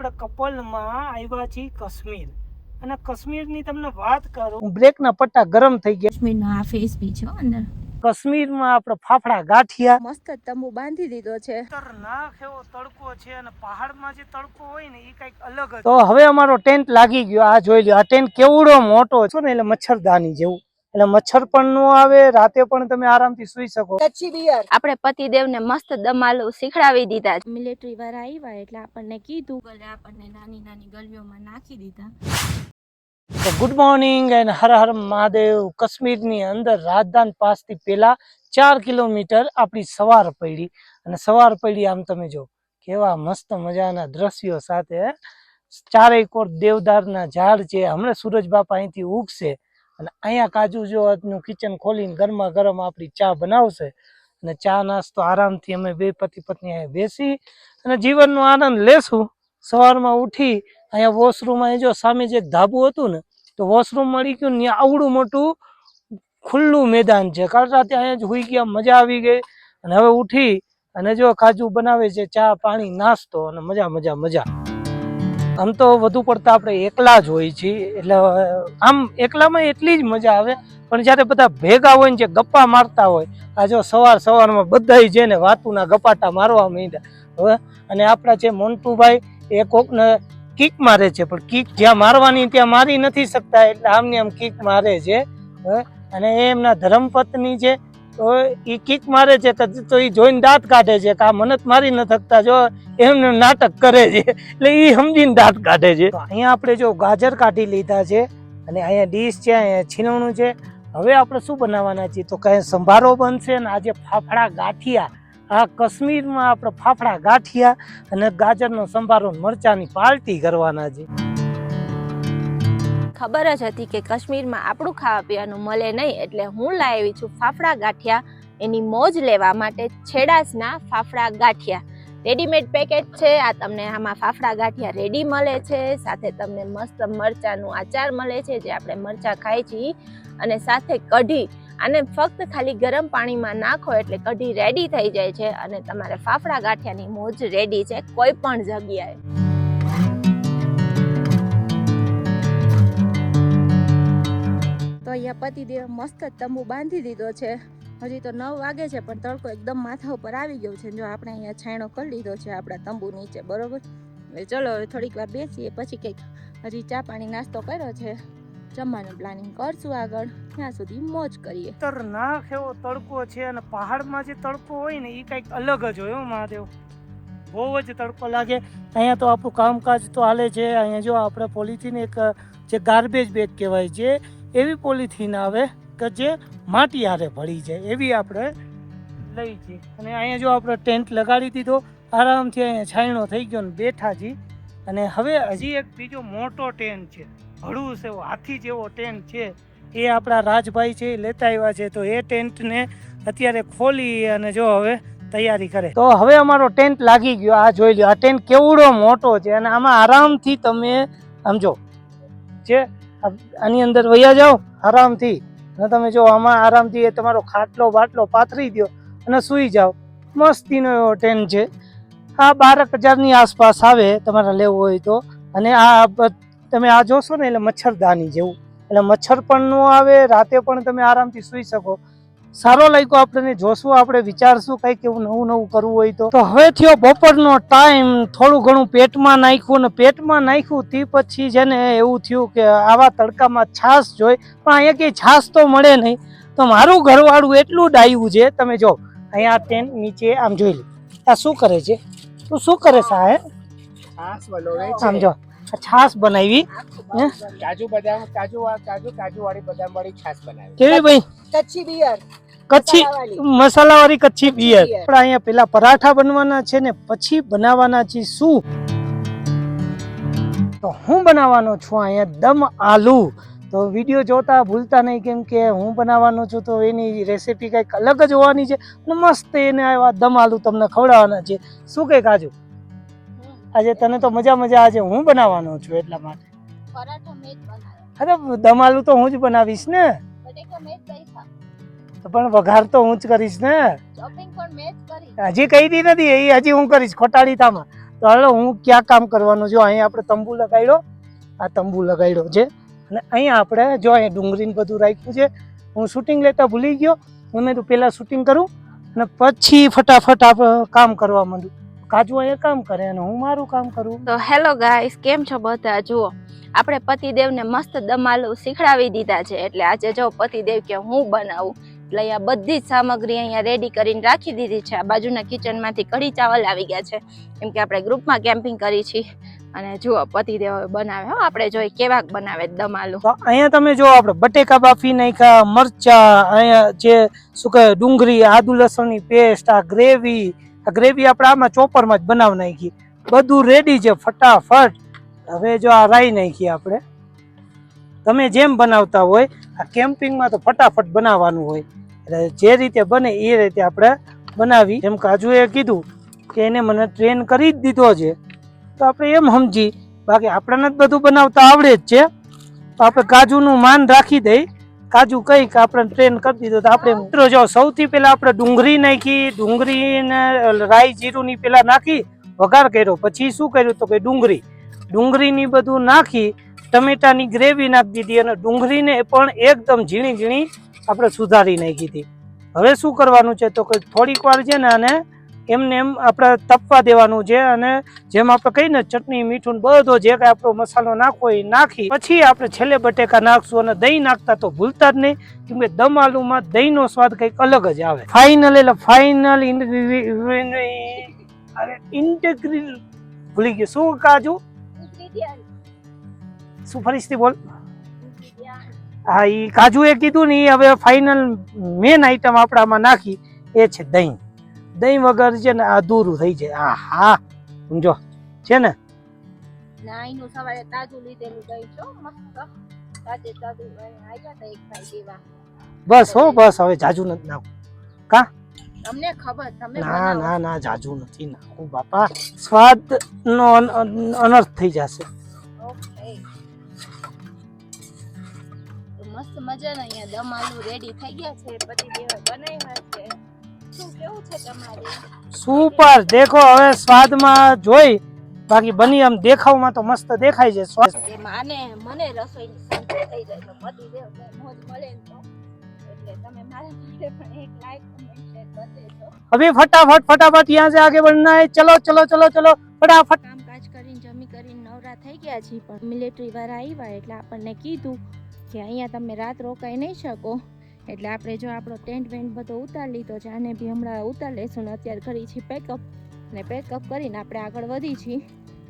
આપણે કપલમાં આવ્યા છીએ કાશ્મીર અને કાશ્મીરની તમને વાત કરું બ્રેકના પટ્ટા ગરમ થઈ ગયા કાશ્મીરનો આ ફેસ બી છે અંદર કાશ્મીરમાં આપણે ફાફડા ગાંઠિયા મસ્ત તંબુ બાંધી દીધો છે ખતરનાક એવો તડકો છે અને પહાડમાં જે તડકો હોય ને એ કઈક અલગ જ. તો હવે અમારો ટેન્ટ લાગી ગયો. આ જોઈ લ્યો, આ ટેન્ટ કેવડો મોટો છે ને, એટલે મચ્છરદાની જેવું, એટલે મચ્છર પણ નો આવે, રાતે પણ તમે આરામથી સુઈ શકો. કચ્છી બિયર આપણે પતિદેવને મસ્ત દમાલું શીખડાવી દીધા. મિલિટરી વાળા આવ્યા એટલે આપણને કીધું, આપણને નાની નાની ગલીઓમાં નાખી દીધા. Good morning and Har Har Mahadev. કાશ્મીરની અંદર રાજધાન પાસથી પેલા 4 કિલોમીટર આપણી સવાર પડી, અને સવાર પડી આમ તમે જો કેવા મસ્ત મજાના દ્રશ્યો સાથે. ચારેય કોર દેવદારના ઝાડ છે. હમણાં સૂરજ બાપા અહીંથી ઉગશે અને અહીંયા કાજુ જોવાનું કિચન ખોલીને ગરમા ગરમ આપણી ચા બનાવશે અને ચા નાસ્તો આરામથી અમે બે પતિ પત્ની અહીંયા બેસી અને જીવનનો આનંદ લેશું. સવારમાં ઉઠી અહીંયા વોશરૂમ, અહીં જો સામે જે ધાબુ હતું ને, તો વોશરૂમ મળી ગયું ને, આવડું મોટું ખુલ્લું મેદાન છે. કાલ રાતે અહીંયા જ હોઈ ગયા, મજા આવી ગઈ. અને હવે ઉઠી અને જો કાજુ બનાવે છે, ચા પાણી નાસ્તો અને મજા મજા મજા. આમ તો વધુ પડતા આપણે એકલા જ હોય છીએ, એટલે આમ એકલામાં એટલી જ મજા આવે, પણ જયારે બધા ભેગા હોય ને જે ગપ્પા મારતા હોય, આ જો સવારમાં બધા છે ને વાતુના ગપાટા મારવા માંડ્યા હવે. અને આપણા જે મોન્ટુભાઈ એ કોકને કિક મારે છે, પણ કિક જ્યાં મારવાની ત્યાં મારી નથી શકતા, એટલે આમને આમ કિક મારે છે. અને એ એમના ધર્મપત્ની છે, તો એ કિક મારે છે તો એ જોઈને દાંત કાઢે છે કે આ મને જ મારી ન થકતા, જો એમને નાટક કરે છે, એટલે એ સમજીને દાંત કાઢે છે. અહીંયા આપણે જો ગાજર કાઢી લીધા છે અને અહીંયા ડીશ છે, અહીંયા છીણવણું છે. હવે આપણે શું બનાવવાના છીએ, તો કઈ સંભારો બનશે ને આજે ફાફડા ગાંઠિયા. આ કાશ્મીરમાં આપણે ફાફડા ગાંઠિયા અને ગાજરનો સંભારો મરચાની પાર્ટી કરવાના છે. ખબર જ હતી કે કાશ્મીરમાં આપણું ખાવા પીવાનું મળે નહીં, એટલે હું લાવી છું ફાફડા ગાંઠિયા. એની મોજ લેવા માટે છેડાસના ફાફડા ગાંઠિયા રેડીમેડ પેકેટ છે. આ તમને આમાં ફાફડા ગાંઠિયા રેડી મળે છે, સાથે તમને મસ્ત મરચાનું આચાર મળે છે, જે આપણે મરચા ખાઈ છીએ, અને સાથે કઢી. આને ફક્ત ખાલી ગરમ પાણીમાં નાખો એટલે કઢી રેડી થઈ જાય છે, અને તમારે ફાફડા ગાંઠિયાની મોજ રેડી છે કોઈ પણ જગ્યાએ. તો અહીંયા પતિદેવ મસ્ત તંબુ બાંધી દીધો છે. હજી તો 9 વાગે છે, પણ તડકો એકદમ માથા ઉપર આવી ગયો છે. જો આપણે અહીંયા છાંયડો કરી લીધો છે આપણા તંબુ નીચે, બરોબર. હવે ચલો હવે થોડીક વાર બેસીએ, પછી કંઈક હજી ચા પાણી નાસ્તો કર્યો છે, જમવાનું પ્લાનિંગ કરશું આગળ, ત્યાં સુધી મોજ કરીએ. ખતરનાક એવો તડકો છે, અને પહાડમાં જે તડકો હોય ને એ કંઈક અલગ જ હોય. મહાદેવ, બહુ જ તડકો લાગે. અહીંયા તો આપણું કામકાજ તો હાલે છે. અહીંયા જો આપણે પોલિથીન, એક જે ગાર્બેજ બેગ કહેવાય છે, એવી પોલિથીન આવે કે જે માટી હારે ભળી જાય, એવી આપણે લઈ છીએ. અને અહીંયા જો આપણે ટેન્ટ લગાડી દીધો, આરામથી અહીંયા છાંયણો થઈ ગયો ને બેઠા છીએ. અને હવે હજી એક બીજો મોટો ટેન્ટ છે, હળવું એવો હાથી જેવો ટેન્ટ છે, એ આપણા રાજભાઈ છે એ લેતા આવ્યા છે. તો એ ટેન્ટને અત્યારે ખોલી અને જો હવે તૈયારી કરે. તો હવે અમારો ટેન્ટ લાગી ગયો. આ જોઈ લ્યો, આ ટેન્ટ કેવડો મોટો છે, અને આમાં આરામથી તમે આમ જો છે, આની અંદર વયા જાઓ આરામથી, અને તમે જો આમાં આરામથી એ તમારો ખાટલો બાટલો પાથરી દો અને સૂઈ જાઓ. મસ્તીનો એવો ટેન્ટ છે. આ 12,000ની આસપાસ આવે તમારે લેવું હોય તો. અને આ તમે આ જોશો ને, એટલે મચ્છરદાની જેવું, એટલે મચ્છર પણ ન આવે, રાતે પણ તમે આરામથી સૂઈ શકો. સારો લાગ્યો આપણને, જોશું, આપણે વિચારશું કંઈક એવું નવું નવું કરવું હોય તો. તો હવે થયો બપોરનો ટાઈમ, થોડું ઘણું પેટમાં નાખ્યું, ને પેટમાં નાખ્યું તે પછી છે ને એવું થયું કે આવા તડકામાં છાશ જોઈ, પણ અહીંયા કંઈ છાશ તો મળે નહીં. તો મારું ઘરવાળું એટલું ડાયું છે, તમે જો અહીંયા ટેન્ટ નીચે આમ જોઈ લો, આ શું કરે છે, તું શું કરે છે? હે આમ જો છાશ બનાવી, કાજુ બદામ, કાજુ વાળી બદામ વાળી છાશ બનાવી. કેવી ભાઈ? કચ્છી બિયર, કચ્છી મસાલા વાળી કચ્છી બિયર. આપણે અહીંયા પેલા પરાઠા બનવાના છે ને પછી બનાવવાના છે શું, તો હું બનાવવાનો છું અહીંયા દમ આલુ. તો વિડીયો જોતા ભૂલતા નહીં, કેમ કે હું બનાવવાનો છું તો એની રેસીપી કંઈક અલગ જ હોવાની છે. અને મસ્ત એને આવા દમ આલુ તમને ખવડાવવાના છે. શું કંઈક આજુ આજે તને તો મજા આજે હું બનાવવાનો છું, એટલા માટે. પરાઠા મેં જ બનાવ્યા. અરે દમ આલુ તો હું જ બનાવીશ ને, બટેકા મેં જ દઈશા. તો પણ વઘાર તો હું જ કરીશ ને. ચોપિંગ પણ મેં જ કરી. હજી કહી દી નથી, એ હજી હું કરીશ ખોટાડી તામાં. તો હાલો હું ક્યાં કામ કરવાનું જો અહીંયા આપણે તંબુ લગાડ્યો, આ તંબુ લગાડ્યો છે અને અહીંયા આપણે જો અહીંયા ડુંગળીને બધું રાખ્યું છે. હું શૂટિંગ લેતા ભૂલી ગયો, મેં તો પહેલાં શૂટિંગ કરું અને પછી ફટાફટ આપણે કામ કરવા માંડું. કાજુ અહીંયા કામ કરે અને હું મારું કામ કરું. તો હેલો ગાઈસ, કેમ છો બધા? જુઓ આપણે પતિદેવને મસ્ત દમાલું શીખડાવી દીધા છે, એટલે આજે જો પતિદેવ કે હું બનાવું એટલે અહીંયા બધી જ સામગ્રી અહીંયા રેડી કરીને રાખી દીધી છે. આ બાજુના કિચનમાંથી કઢી ચાવલ આવી ગયા છે, કેમ કે આપણે ગ્રુપમાં કેમ્પિંગ કરી છીએ. અને જુઓ પતિદેવ બનાવે, હો આપણે જોઈ કેવાક બનાવે દમાલું. તો અહીંયા તમે જો આપણે બટેકા બાફી નાખ્યા, મરચા, અહીંયા જે શું કહે ડુંગળી, આદુ લસણની પેસ્ટ, આ ગ્રેવી આપણે આમાં ચોપરમાં જ બનાવી નાખી, બધું રેડી છે ફટાફટ. હવે જો આ રાઈ નાખી આપણે, તમે જેમ બનાવતા હોય આ કેમ્પિંગમાં તો ફટાફટ બનાવવાનું હોય, એટલે જે રીતે બને એ રીતે આપણે બનાવી. જેમ કાજુએ કીધું કે એને મને ટ્રેન કરી જ દીધો છે, તો આપણે એમ સમજી, બાકી આપણને જ બધું બનાવતા આવડે જ છે, તો આપણે કાજુનું માન રાખી દઈ. કાજુ કંઈક આપણે ટ્રેન કરી દીધો તો આપણે મિત્રો જો સૌથી પહેલા આપણે ડુંગળી નાખી, ડુંગળીને રાઈ જીરુંની પહેલા નાખી વઘાર કર્યો, પછી શું કર્યું તો કે ડુંગળીની બધું નાખી, ટમેટાની ગ્રેવી નાખી દીધી અને ડુંગળીને પણ એકદમ ઝીણી ઝીણી આપણે સુધારી નાખી હતી. હવે શું કરવાનું છે તો કે થોડીક વાર છે ને આને એમને એમ આપણે તપવા દેવાનું છે, અને જેમ આપણે કહીએ ને ચટણી મીઠું બધો જે કાંઈ આપણો મસાલો નાખવો એ નાખી પછી આપણે છેલ્લે બટેકા નાખશું. અને દહીં નાખતા તો ભૂલતા જ નહીં, કેમ કે દમ આલુમાં દહીંનો સ્વાદ કંઈક અલગ જ આવે. ફાઇનલ એટલે ફાઇનલ ઇન્ટિગ્રલ ભૂલી ગયો શું કાજુ શું ફરીથી બોલ. હા એ કાજુએ કીધું ને એ હવે ફાઇનલ મેન આઈટમ આપણામાં નાખી એ છે દહીં. દહીં વગર છે ને અધૂરું થઈ જાય. આ હા સમજો છે ને. નાઈનું સવારે તાજું લીધેલું દહીં છો મસ્ત તાજે તાજું આવ્યા હતા એક ભાઈ દેવા. બસ હો બસ, હવે જાજુ નથી નાખું. કા તમને ખબર તમે ના ના ના જાજુ નથી નાખું બાપા, સ્વાદ નો અનર્થ થઈ જશે. ઓકે તો મસ્ત મજાના અહીંયા દમ આલુ રેડી થઈ ગયા છે, પતિદેવે બનાવ્યા છે. શું કેવું છે તમારે? સુપર. દેખો હવે સ્વાદમાં જોઈ, બાકી બની આમ દેખાવમાં તો મસ્ત દેખાય છે સ્વાદ. મને રસોઈની સંતોષ થઈ જાય તો પતિદેવ મોજ મળે ને તો, એટલે તમે મારા માટે પણ એક લાઈક કમેન્ટ શેર કરી દેજો. अभी फटाफट यहाँ से आगे बढ़ना है. चलो चलो चलो चलो फटाफट. કામકાજ કરીને જમી કરીને નવરા થઈ ગયા છીએ, પણ મિલિટરી વાળા આવ્યા એટલે આપણને કીધું કે અહીંયા તમે રાત રોકાઈ નહીં શકો, એટલે આપણે જો આપણો ટેન્ટ વેન્ટ બધો ઉતારી લીધો છે, આને બી હમણાં ઉતાર લેશું ને અત્યારે કરી છીએ પેકઅપ, અને પેકઅપ કરીને આપણે આગળ વધી છીએ,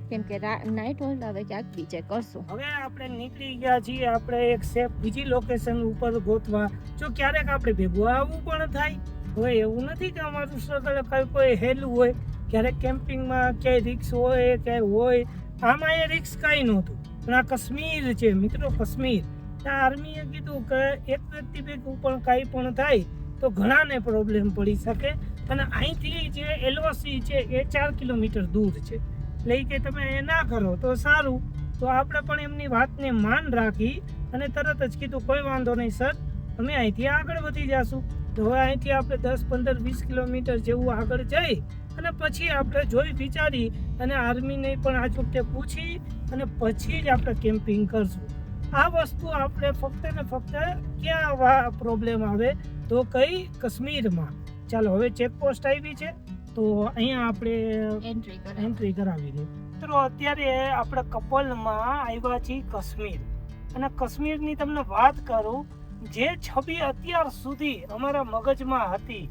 કેમ કે નાઇટ હોલ્ડ હવે ક્યાંક બીજે કરશું. હવે આપણે નીકળી ગયા છીએ આપણે એક સેફ બીજી લોકેશન ઉપર ગોતવા. જો ક્યારેક આપણે ભેગું આવવું પણ થાય. હવે એવું નથી કે અમારું સ્ટ્રગલ કોઈ હેલું હોય, ક્યારેક કેમ્પિંગમાં ક્યાંય રિક્સ હોય ક્યાંય હોય. આમાં એ રિક્સ કાંઈ નહોતું, પણ આ કાશ્મીર છે મિત્રો, કાશ્મીર. ત્યાં આર્મીએ કીધું કે એક વ્યક્તિ ભેગું પણ કાંઈ પણ થાય તો ઘણાને પ્રોબ્લેમ પડી શકે, અને અહીંથી જે એલઓસી છે એ 4 કિલોમીટર દૂર છે, એટલે કે તમે એ ના કરો તો સારું. તો આપણે પણ એમની વાતને માન રાખી અને તરત જ કીધું કોઈ વાંધો નહીં સર, અમે અહીંથી આગળ વધી જશું. તો હવે અહીંથી આપણે 10, 15, 20 કિલોમીટર જેવું આગળ જઈ અને પછી આપણે જોઈ વિચારી અને આર્મીને પણ આ વખતે પૂછી અને પછી જ આપણે કેમ્પિંગ કરશું. આ વસ્તુ આપણે ફક્ત ને ફક્ત ક્યાં પ્રોબ્લેમ આવે તો કઈ કાશ્મીરમાં. ચાલો હવે ચેકપોસ્ટ આવી છે તો અહીંયા આપણે એન્ટ્રી કરાવી દઈએ. મિત્રો અત્યારે આપણે કપલમાં આવ્યા છીએ કાશ્મીર, અને કાશ્મીરની તમને વાત કરું, જે છબી અત્યાર સુધી અમારા મગજમાં હતી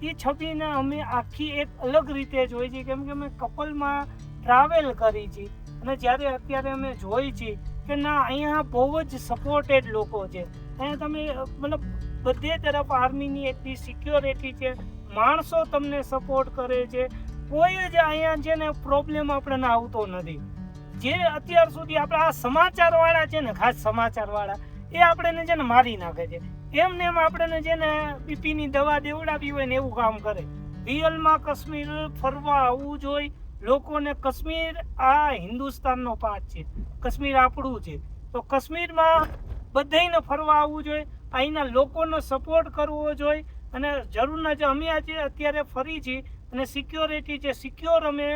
એ છબીને અમે આખી એક અલગ રીતે જોઈ છે, કેમ કે અમે કપલમાં ટ્રાવેલ કરી છે અને જ્યારે અત્યારે અમે જોઈ છીએ કે ના અહીંયા બહુ જ સપોર્ટેડ લોકો છે. અહીંયા તમે મતલબ બધે તરફ આર્મીની એટલી સિક્યોરિટી છે, માણસો તમને સપોર્ટ કરે છે, કોઈ જ અહીંયા છે ને પ્રોબ્લેમ આપણને આવતો નથી. જે અત્યાર સુધી આપણા આ સમાચારવાળા છે ને, ખાસ સમાચારવાળા, એ આપણને છે ને મારી નાખે છે. એમને એમ આપણને છે ને બીપીની દવા દેવડાવી હોય ને એવું કામ કરે. રિયલમાં કાશ્મીર ફરવા આવવું જોઈએ લોકોને. કાશ્મીર આ હિન્દુસ્તાનનો પાર્ટ છે, કાશ્મીર આપણું છે, તો કાશ્મીરમાં બધાને ફરવા આવવું જોઈએ, અહીંના લોકોનો સપોર્ટ કરવો જોઈએ. અને જરૂરના જે અમે આજે અત્યારે ફરી છીએ અને સિક્યોરિટી છે, સિક્યોર અમે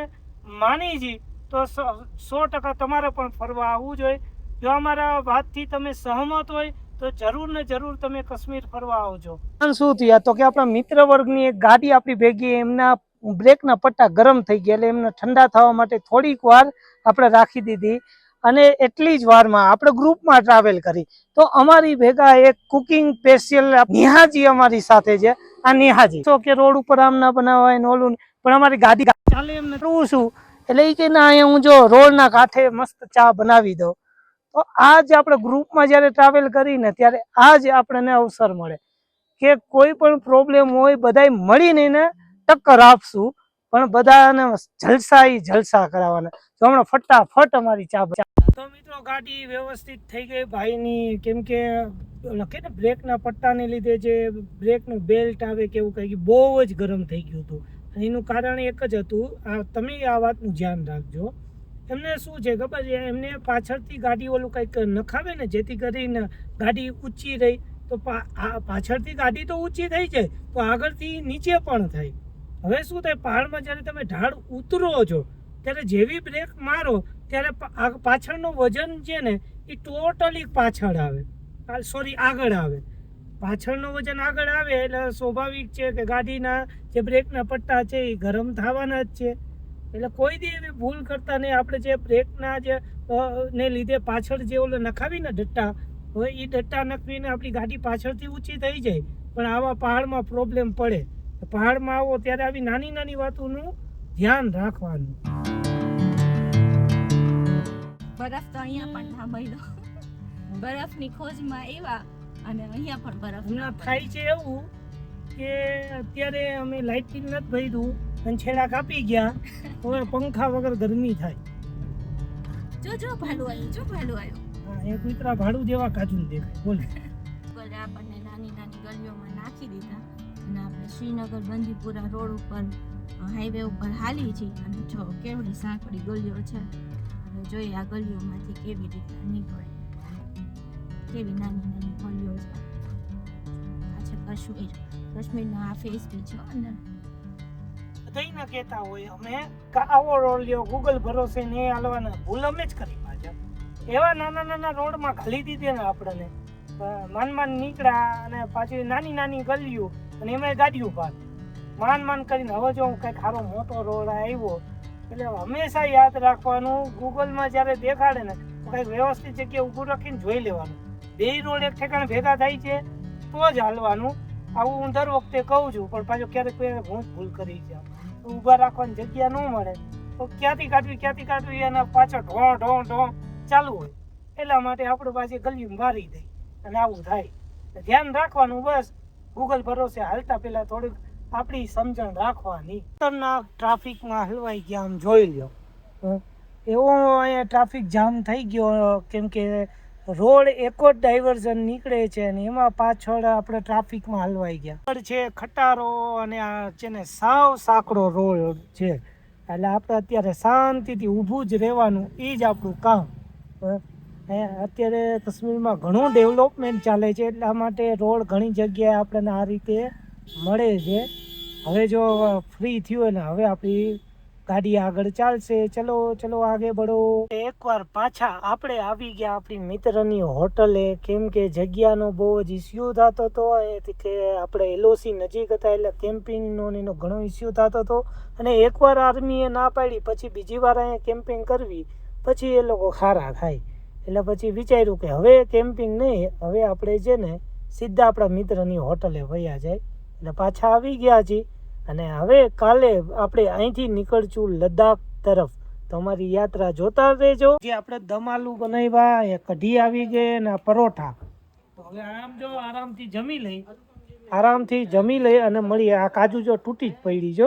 માની છીએ, તો 100% તમારે પણ ફરવા આવવું જોઈએ. જો અમારા વાતથી તમે સહમત હોય તો જરૂર ને જરૂર તમે કાશ્મીર ફરવા આવજો. શું થયા તો કે આપણા મિત્ર વર્ગની એક ગાડી આપણી ભેગી, એમના બ્રેકના પટ્ટા ગરમ થઈ ગયા એટલે એમને ઠંડા થવા માટે થોડીક વાર આપણે રાખી દીધી. અને એટલી જ વારમાં આપણે ગ્રુપમાં ટ્રાવેલ કરી તો અમારી ભેગા એક કુકિંગ સ્પેશિયલ નિહાજી અમારી સાથે છે. આ નિહાજી તો કે રોડ ઉપર આમ ના બનાવાય ને ઓલું, પણ અમારી ગાડી ચાલે એમ ને કરવું શું એટલે એ કે ના અહીંયા હું જો રોડના કાંઠે મસ્ત ચા બનાવી દઉં. તો આ જ આપણે ગ્રુપમાં જ્યારે ટ્રાવેલ કરીને ત્યારે આ જ આપણને અવસર મળે કે કોઈ પણ પ્રોબ્લેમ હોય બધાય મળીને એને ટક્કર આપશું, પણ બધાને જલસા કરાવવાના. તો હમણાં ફટાફટ અમારી ચા. તો મિત્રો ગાડી વ્યવસ્થિત થઈ ગઈ ભાઈની, કેમ કે લખે ને બ્રેકના પટ્ટાને લીધે જે બ્રેકનું બેલ્ટ આવે કે એવું કંઈક બહુ જ ગરમ થઈ ગયું હતું. અને એનું કારણ એક જ હતું, તમે આ વાતનું ધ્યાન રાખજો. એમને શું છે ખબર છે, એમને પાછળથી ગાડી ઓલું કંઈક નખાવે ને જેથી કરીને ગાડી ઊંચી રહી, તો પાછળથી ગાડી તો ઊંચી થઈ જાય તો આગળથી નીચે પણ થાય. હવે શું થાય, પહાડમાં જ્યારે તમે ઢાળ ઉતરો છો ત્યારે જેવી બ્રેક મારો ત્યારે પાછળનું વજન છે ને એ ટોટલી પાછળ આવે, આગળ આવે. પાછળનું વજન આગળ આવે એટલે સ્વાભાવિક છે કે ગાડીના જે બ્રેકના પટ્ટા છે એ ગરમ થવાના જ છે. એટલે કોઈ દી એવી ભૂલ કરતા નહીં. આપણે જે બ્રેકના જે ને લીધે પાછળ જે ઓલો નખાવીને ડટ્ટા હોય એ ડટ્ટા નખવીને આપણી ગાડી પાછળથી ઊંચી થઈ જાય, પણ આવા પહાડમાં પ્રોબ્લેમ પડે. પહાડમાં આવો ત્યારે આવી નાની નાની વાતોનું ધ્યાન રાખવાનું. બરફ તો અહીંયા પણ ના મળ્યો, બરફની ખોજમાં આવ્યા અને અહીંયા પણ બરફ હમણાં થાય છે એવું કે અત્યારે અમે લાઇટિંગ નથી ભર્યું અને છેડા કાપી ગયા, હવે પંખા વગર ગરમી થાય. જો ભાડું આવ્યું. હા, એક મિત્ર ભાડું જેવા કાજુ દેખાય. બોલ. આપણને નાની નાની ગલીઓમાં નાખી દીધા અને આપણે શ્રીનગર બંદીપુરા રોડ ઉપર હાઈવે ઉપર હાલી છીએ. અને જો કેવડી સાંકડી ગલીઓ છે, અને જોઈએ આ ગલીઓમાંથી કેવી રીતે નીકળે, કેવી નાની નાની ગલીઓ છે. આ છે કાશ્મીરનો આ ફેસ બી છે અંદર. બધાય ના કહેતા હોય અમે આવો રોડ લ્યો, ગૂગલ ભરોસે ને હાલવાના, ભૂલ અમે જ કરી પાછા. એવા નાના નાના રોડમાં ઘાલી દીધે ને આપણને, માન નીકળ્યા અને પાછી નાની નાની ગલીઓ અને એમાં ગાડીઓ પાર માન કરીને. હવે જો કંઈક સારો મોટો રોડ આવ્યો એટલે હંમેશા યાદ રાખવાનું, ગૂગલમાં જ્યારે દેખાડે ને તો કંઈક વ્યવસ્થિત જગ્યાએ ઊભું રાખીને જોઈ લેવાનું. બે રોડ એક ઠેકાણે ભેગા થાય છે તો જ હાલવાનું. આવું હું દર વખતે કહું છું, પણ પાછું ક્યારેક હું ભૂલ કરી જાઉં તો ઊભા રાખવાની જગ્યા ન મળે તો ક્યાંથી કાઢવી એના પાછળ ઢો ચાલુ હોય. એટલા માટે આપણે પાછી ગલીમાં મારી દઈ અને આવું થાય. ધ્યાન રાખવાનું બસ. ગૂગલ ભરોસે હાલતા પહેલા થોડીક આપણી સમજણ રાખવાની. ખતરનાક ટ્રાફિકમાં હલવાઈ ગયા, આમ જોઈ લો. એવો અહીંયા ટ્રાફિક જામ થઈ ગયો, કેમ કે રોડ એકો જ ડાયવર્ઝન નીકળે છે અને એમાં પાછળ આપણે ટ્રાફિકમાં હલવાઈ ગયા છે. ખટારો અને આ છે ને સાવ સાંકડો રોડ છે, એટલે આપણે અત્યારે શાંતિથી ઊભું જ રહેવાનું, એ જ આપણું કામ. અત્યારે કાશ્મીરમાં ઘણું ડેવલપમેન્ટ ચાલે છે, એટલા માટે રોડ ઘણી જગ્યાએ આપણને આ રીતે મળે છે. હવે જો ફ્રી થયું ને હવે આપણી ગાડી આગળ ચાલશે. ચલો આગે બઢો. એકવાર પાછા આપણે આવી ગયા આપણી મિત્રની હોટલે, કેમ કે જગ્યાનો બહુ જ ઇસ્યુ થતો હતો. કે આપણે એલઓસી નજીક હતા એટલે કેમ્પિંગનો એનો ઘણો ઇસ્યુ થતો હતો. અને એકવાર આર્મીએ ના પાડી પછી બીજી વાર અહીંયા કેમ્પિંગ કરવી પછી એ લોકો ખારા ખાય. એટલે પછી વિચાર્યું કે હવે કેમ્પિંગ નહીં, હવે આપણે છે ને સીધા આપણા મિત્રની હોટલે વયા જાય. એટલે પાછા આવી ગયા છીએ અને હવે કાલે આપણે અહીંથી નીકળશું લદ્દાખ તરફ. તમારી યાત્રા જોતા રહેજો. જે આપણે દમ આલુ બનાવ્યા, એ કઢી આવી ગઈ અને પરોઠા. તો હવે આરામથી જમી લઈ અને મળીએ. આ કાજુ જો તૂટી જ પડી જો.